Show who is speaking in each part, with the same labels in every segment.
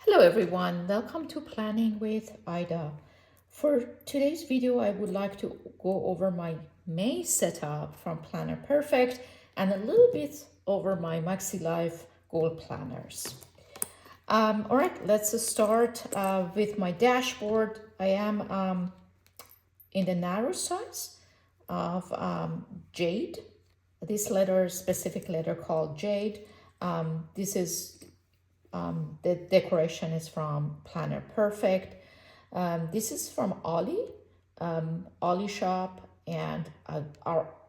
Speaker 1: Hello everyone, welcome to Planning with Ida. For today's video, I would like to go over my May setup from Planner Perfect and a little bit over my MakseLife goal planners. All right, let's start with my dashboard. I am in the narrow size of Jade. This letter, specific letter called Jade. This is the decoration is from Planner Perfect. This is from Ollie shop, and I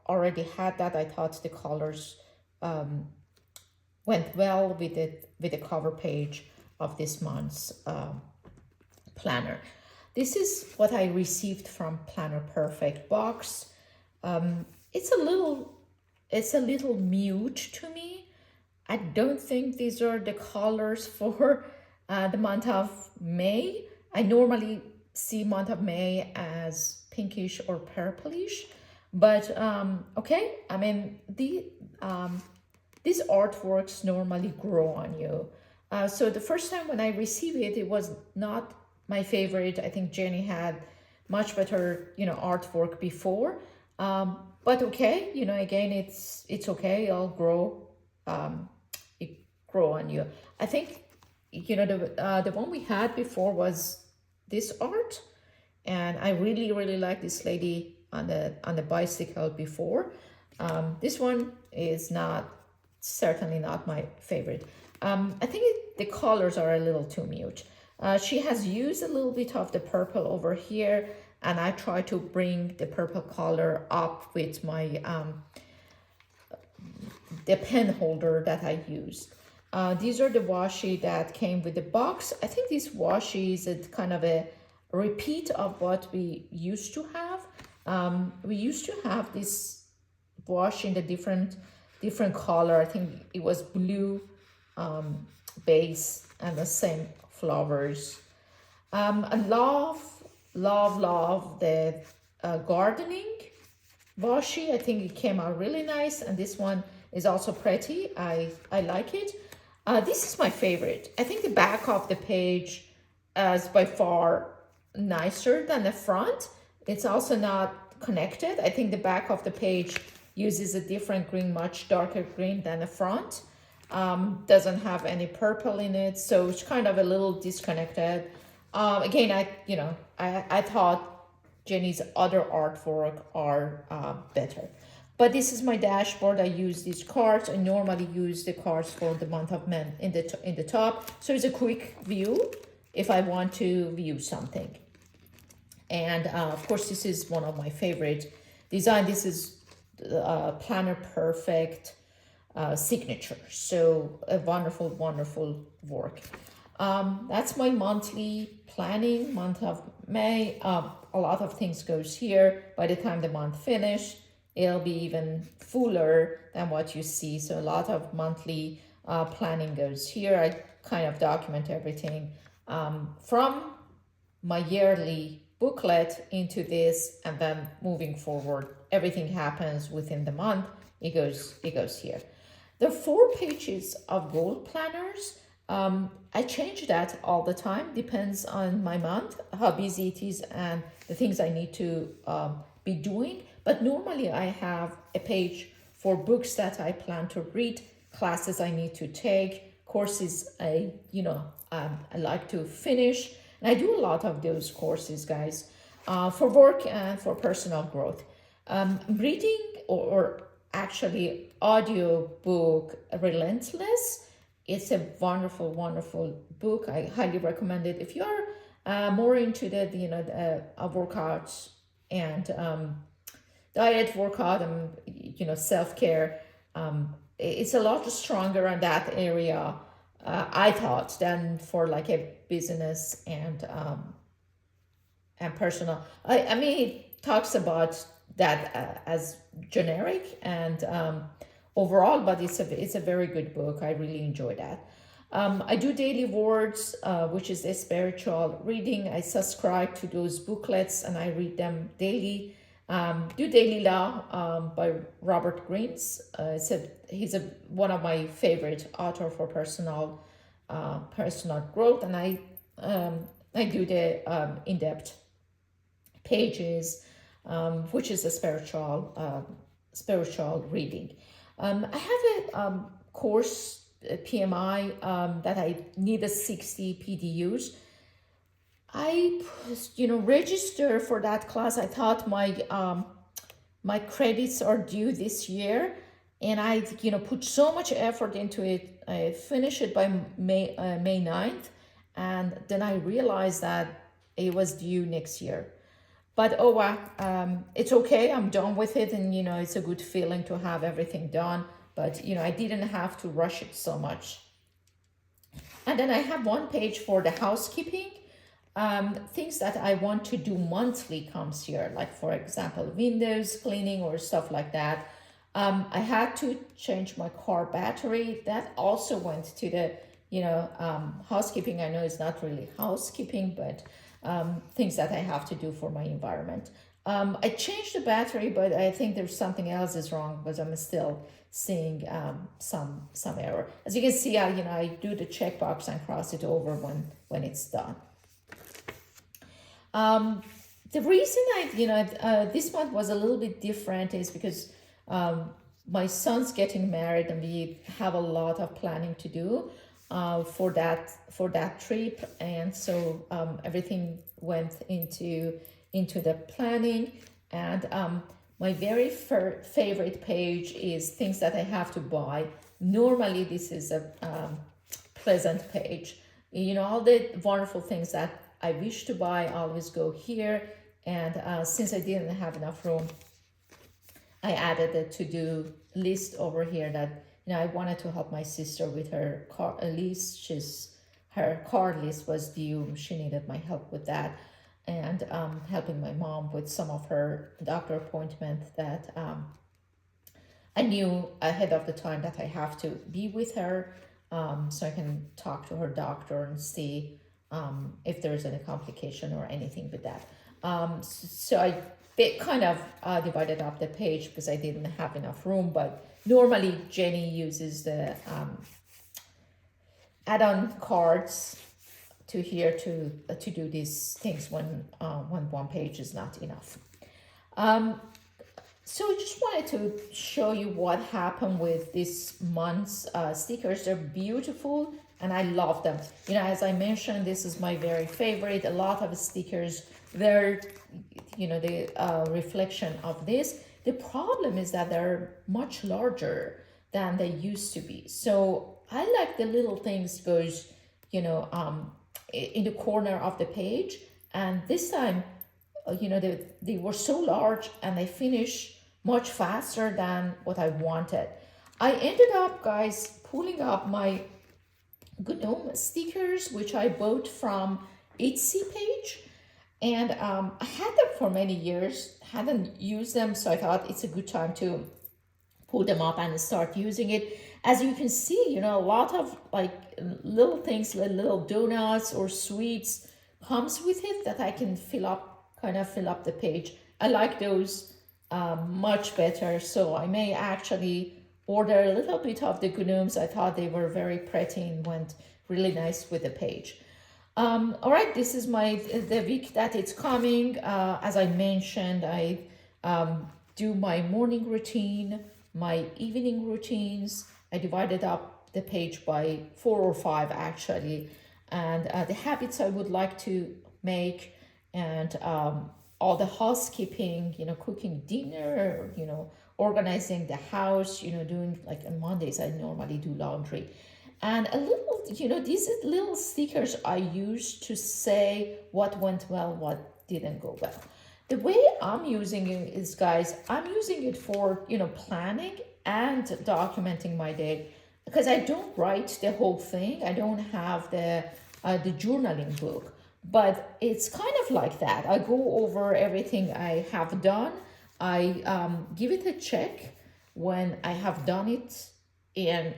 Speaker 1: already had that. I thought the colors went well with it with the cover page of this month's planner. This is what I received from Planner Perfect box. It's a little mute to me. I don't think these are the colors for the month of May. I normally see month of May as pinkish or purplish, but okay. I mean, these artworks normally grow on you. So the first time when I received it, it was not my favorite. I think Jenny had much better, artwork before. But okay, again, it's okay. I'll grow. It grow on you. I think, the one we had before was this art, and I really like this lady on the bicycle before. This one is not certainly not my favorite. I think the colors are a little too mute. She has used a little bit of the purple over here, and I try to bring the purple color up with my the pen holder that I used. These are the washi that came with the box. I think this washi is a kind of a repeat of what we used to have. We used to have this washi in the different color. I think it was blue base and the same flowers. I love the gardening washi. I think it came out really nice, and this one is also pretty. I like it. This is my favorite. I think the back of the page is by far nicer than the front. It's also not connected. I think the back of the page uses a different green, much darker green than the front. Doesn't have any purple in it, so it's kind of a little disconnected. Again, I thought Jenny's other artwork are better. But this is my dashboard. I use these cards. I normally use the cards for the month of May in the top. So it's a quick view if I want to view something. And of course, this is one of my favorite design. This is Planner Perfect signature. So a wonderful work. That's my monthly planning, month of May. A lot of things goes here. By the time the month finished, it'll be even fuller than what you see. So a lot of monthly planning goes here. I kind of document everything from my yearly booklet into this, and then moving forward, everything happens within the month. It goes here. The 4 pages of goal planners, I change that all the time. Depends on my month, how busy it is, and the things I need to be doing. But normally I have a page for books that I plan to read, classes I need to take, courses I like to finish. And I do a lot of those courses, guys, for work and for personal growth. Reading or actually audio book Relentless. It's a wonderful book. I highly recommend it if you are more into the workouts and diet, workout, and self-care. It's a lot stronger in that area, I thought, than for like a business and personal. I mean, it talks about that as generic and overall, but it's a very good book. I really enjoy that. I do daily words, which is a spiritual reading. I subscribe to those booklets and I read them daily. Do Daily Law by Robert Greens. He's one of my favorite author for personal growth, and I do the in-depth pages, which is a spiritual reading. I have a course, PMI, that I needed 60 PDUs. I, register for that class. I thought my credits are due this year, and I, put so much effort into it. I finished it by May 9th, and then I realized that it was due next year. But oh well, it's okay. I'm done with it, and it's a good feeling to have everything done. But I didn't have to rush it so much. And then I have one page for the housekeeping. Things that I want to do monthly comes here, like for example, windows cleaning or stuff like that. I had to change my car battery. That also went to the housekeeping. I know it's not really housekeeping, but things that I have to do for my environment. I changed the battery, but I think there's something else is wrong because I'm still seeing some error. As you can see, I do the checkbox and cross it over when it's done. The reason this month was a little bit different is because my son's getting married, and we have a lot of planning to do for that trip, and so everything went into the planning. And my very favorite page is things that I have to buy. Normally this is a pleasant page. All the wonderful things that I wish to buy always go here. And since I didn't have enough room, I added a to-do list over here that I wanted to help my sister with her car list. Her car list was due. She needed my help with that, and helping my mom with some of her doctor appointments that I knew ahead of the time that I have to be with her, so I can talk to her doctor and see if there's any complication or anything with that. So I kind of divided up the page because I didn't have enough room, but normally Jenny uses the add-on cards to do these things when one page is not enough. So I just wanted to show you what happened with this month's stickers. They're beautiful and I love them. As I mentioned, this is my very favorite. A lot of stickers, they're the reflection of this. The problem is that they're much larger than they used to be. So I like the little things goes, in the corner of the page. And this time, they were so large and they finished much faster than what I wanted. I ended up, guys, pulling up my GNOME stickers, which I bought from Etsy page. And I had them for many years, hadn't used them, so I thought it's a good time to pull them up and start using it. As you can see, a lot of like little things, like little donuts or sweets comes with it that I can fill up the page. I like those much better, so I may actually order a little bit of the gnomes. I thought they were very pretty and went really nice with the page. All right, this is the week that it's coming. As I mentioned, I do my morning routine, my evening routines. I divided up the page by 4 or 5 actually, and the habits I would like to make, and all the housekeeping, cooking dinner, organizing the house, doing, like on Mondays I normally do laundry. And a little, these little stickers I use to say what went well, what didn't go well. The way I'm using it is, guys, I'm using it for, planning and documenting my day, because I don't write the whole thing. I don't have the journaling book, but it's kind of like that. I go over everything I have done. I give it a check when I have done it, and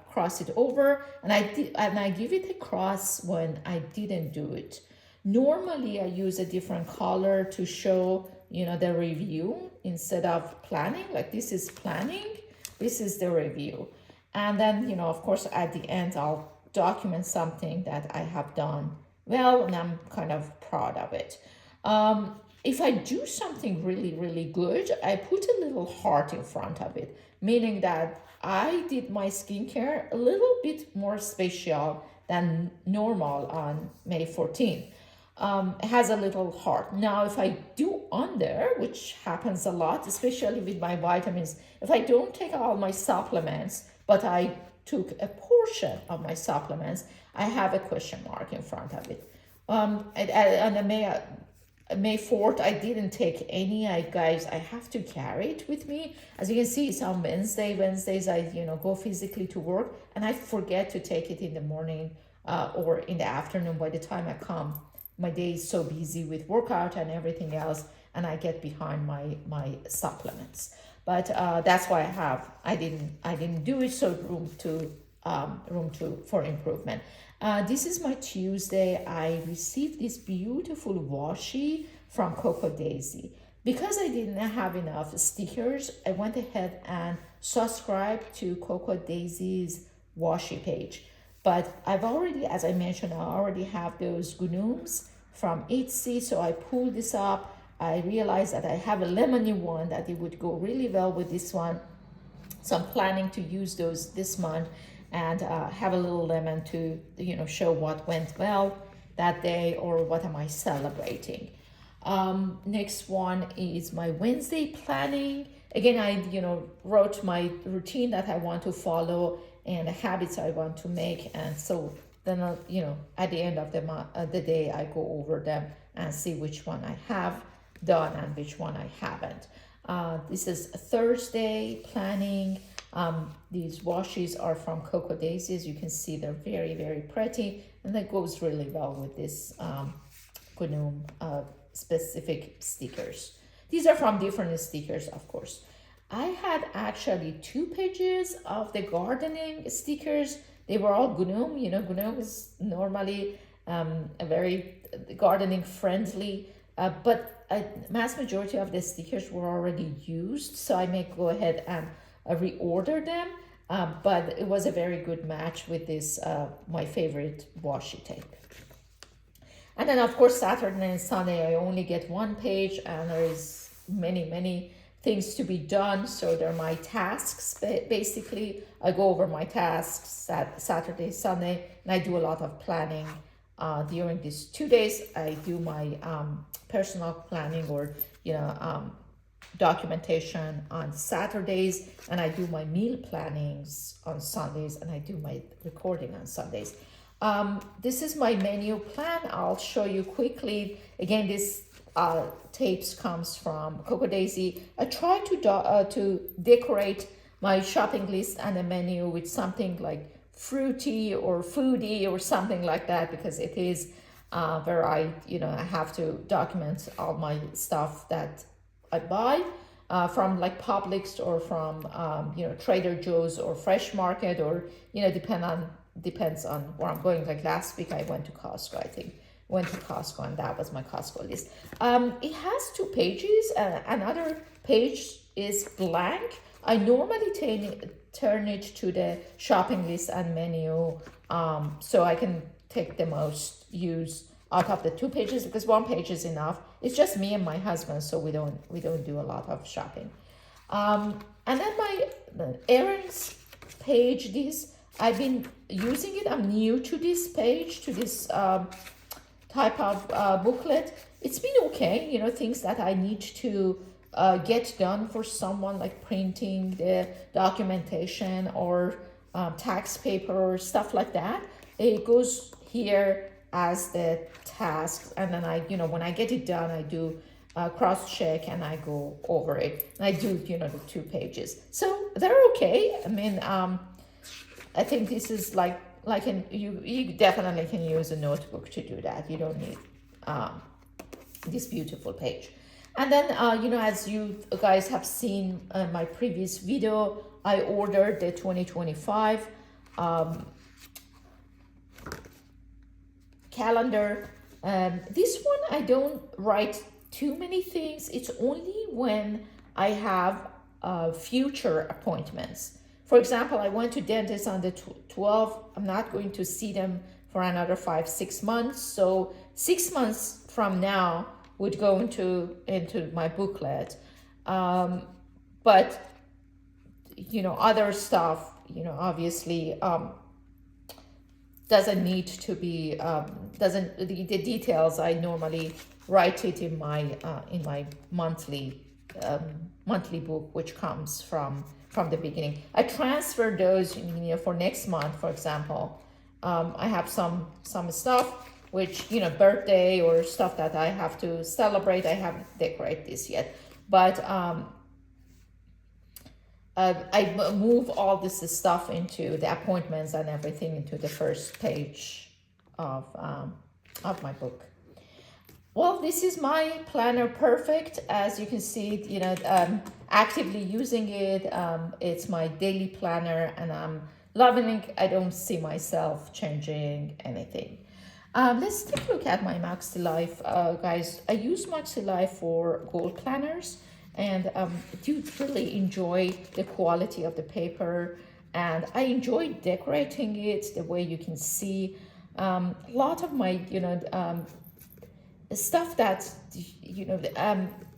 Speaker 1: cross it over, and I give it a cross when I didn't do it. Normally I use a different color to show the review instead of planning. Like this is planning, this is the review, and then of course at the end I'll document something that I have done well, and I'm kind of proud of it. If I do something really, really good, I put a little heart in front of it, meaning that I did my skincare a little bit more special than normal on May 14th. It has a little heart. Now, if I do under, which happens a lot, especially with my vitamins, if I don't take all my supplements, but I took a portion of my supplements, I have a question mark in front of it. On the May 4th, I didn't take any. Guys, I have to carry it with me. As you can see, it's on Wednesdays, I go physically to work, and I forget to take it in the morning or in the afternoon. By the time I come, my day is so busy with workout and everything else, and I get behind my supplements. But that's why I didn't do it. So room to for improvement. This is my Tuesday. I received this beautiful washi from Coco Daisy. Because I didn't have enough stickers, I went ahead and subscribed to Coco Daisy's washi page. But I've already, as I mentioned, I already have those gnooms from Etsy. So I pulled this up. I realized that I have a lemony one that it would go really well with this one. So I'm planning to use those this month and have a little lemon to show what went well that day or what am I celebrating. Next one is my Wednesday planning. Again, I wrote my routine that I want to follow and the habits I want to make, and so then at the end of the day I go over them and see which one I have done and which one I haven't. This is Thursday planning. These washes are from Coco Daisy. As you can see, they're very, very pretty, and that goes really well with this gnome specific stickers. These are from different stickers, of course. I had actually 2 pages of the gardening stickers. They were all gnome. Gnome is normally a very gardening friendly, but a mass majority of the stickers were already used, so I may go ahead and reorder them. But it was a very good match with this, my favorite washi tape. And then of course Saturday and Sunday I only get 1 page, and there is many things to be done. So they're my tasks. Basically, I go over my tasks Saturday, Sunday, and I do a lot of planning during these 2 days. I do my personal planning or documentation on Saturdays, and I do my meal plannings on Sundays, and I do my recording on Sundays. This is my menu plan. I'll show you quickly. Again, this tapes comes from Coco Daisy. I try to decorate my shopping list and the menu with something like fruity or foodie or something like that, because it is where I have to document all my stuff that I buy from like Publix or from Trader Joe's or Fresh Market, or depends on where I'm going. Like last week I went to Costco, I think. Went to Costco, and that was my Costco list. It has 2 pages. Another page is blank. I normally turn it to the shopping list and menu, so I can take the most use out of the 2 pages, because 1 page is enough. It's just me and my husband, so we don't do a lot of shopping. And then my errands page. This I've been using it. I'm new to this page, to this type of booklet. It's been okay. Things that I need to get done for someone, like printing the documentation or tax paper or stuff like that. It goes here as the task, and then I when I get it done, I do cross check and I go over it, and I do the 2 pages. So they're okay. I mean, I think this is like you definitely can use a notebook to do that. You don't need this beautiful page. And then as you guys have seen my previous video, I ordered the 2025 calendar. This one I don't write too many things. It's only when I have future appointments. For example, I went to dentist on the 12th. I'm not going to see them for another 5-6 months. So 6 months from now would go into my booklet. But other stuff, obviously doesn't need to be doesn't the details. I normally write it in my monthly book, which comes from the beginning. I transfer those for next month. For example, I have some stuff which birthday or stuff that I have to celebrate. I haven't decorated this yet, but I move all this stuff into the appointments and everything into the first page of my book. Well, this is my planner perfect. As you can see, actively using it. It's my daily planner, and I'm loving it. I don't see myself changing anything. Let's take a look at my MakseLife, guys. I use MakseLife for goal planners, and do really enjoy the quality of the paper, and I enjoy decorating it the way you can see. A lot of my stuff that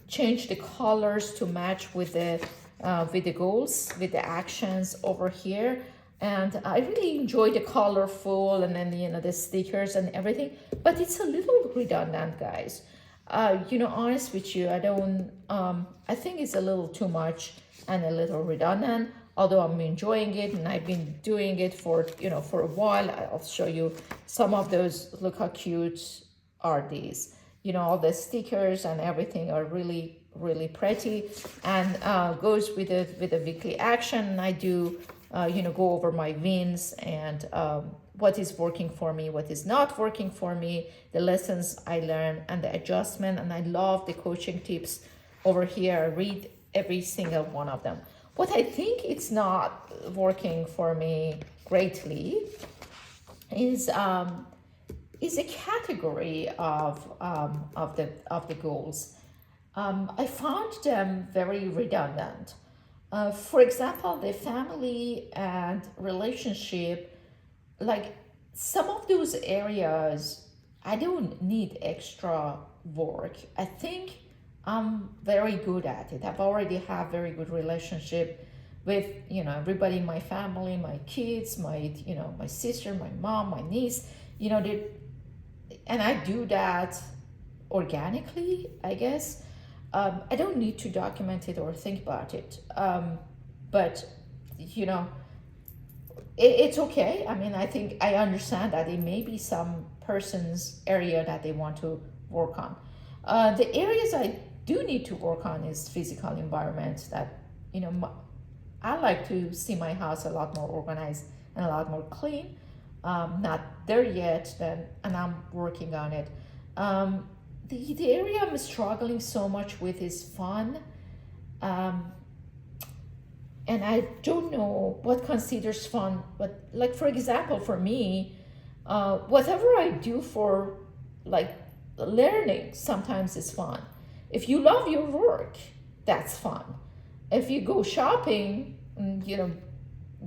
Speaker 1: change the colors to match with the goals, with the actions over here. And I really enjoy the colorful, and then the stickers and everything, but it's a little redundant, guys. Honest with you, I think it's a little too much and a little redundant, although I'm enjoying it, and I've been doing it for a while. I'll show you some of those. Look how cute are these. All the stickers and everything are really, really pretty, and goes with the weekly action. I do go over my wins and what is working for me, what is not working for me, the lessons I learned, and the adjustment. And I love the coaching tips over here. I read every single one of them. What I think it's not working for me greatly is a category of the goals. I found them very redundant. For example, the family and relationship, like some of those areas, I don't need extra work. I think I'm very good at it. I've already have very good relationship with everybody in my family, my kids, my sister, my mom, my niece. And I do that organically, I guess. I don't need to document it or think about it. But it's okay. I mean, I think I understand that it may be some person's area that they want to work on. The areas I do need to work on is physical environment. That I like to see my house a lot more organized and a lot more clean. Not there yet, and I'm working on it. The area I'm struggling so much with is fun. And I don't know what considers fun, but like, for example, for me, whatever I do for like learning sometimes is fun. If you love your work, that's fun. If you go shopping,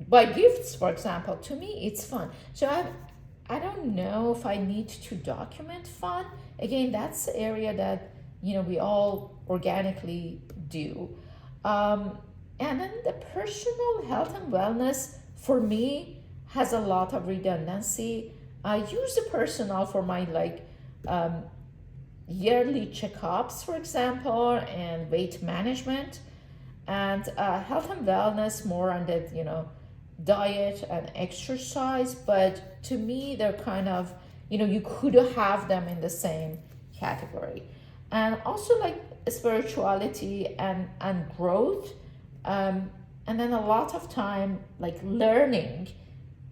Speaker 1: buy gifts, for example, to me it's fun. So I don't know if I need to document fun. Again, that's the area that we all organically do. And then the personal health and wellness for me has a lot of redundancy. I use the personal for my yearly checkups, for example, and weight management, and health and wellness more on the diet and exercise. But to me, they're kind of you could have them in the same category. And also like spirituality and growth. And then a lot of time, like learning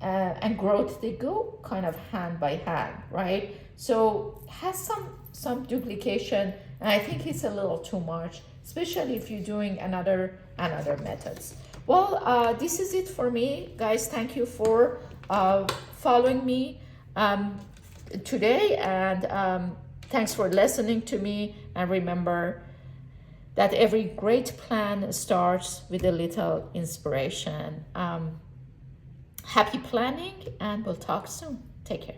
Speaker 1: and growth, they go kind of hand by hand, right? So it has some duplication, and I think it's a little too much, especially if you're doing another methods. Well, this is it for me, guys. Thank you for following me today, and thanks for listening to me. And remember, that every great plan starts with a little inspiration. Happy planning, and we'll talk soon. Take care.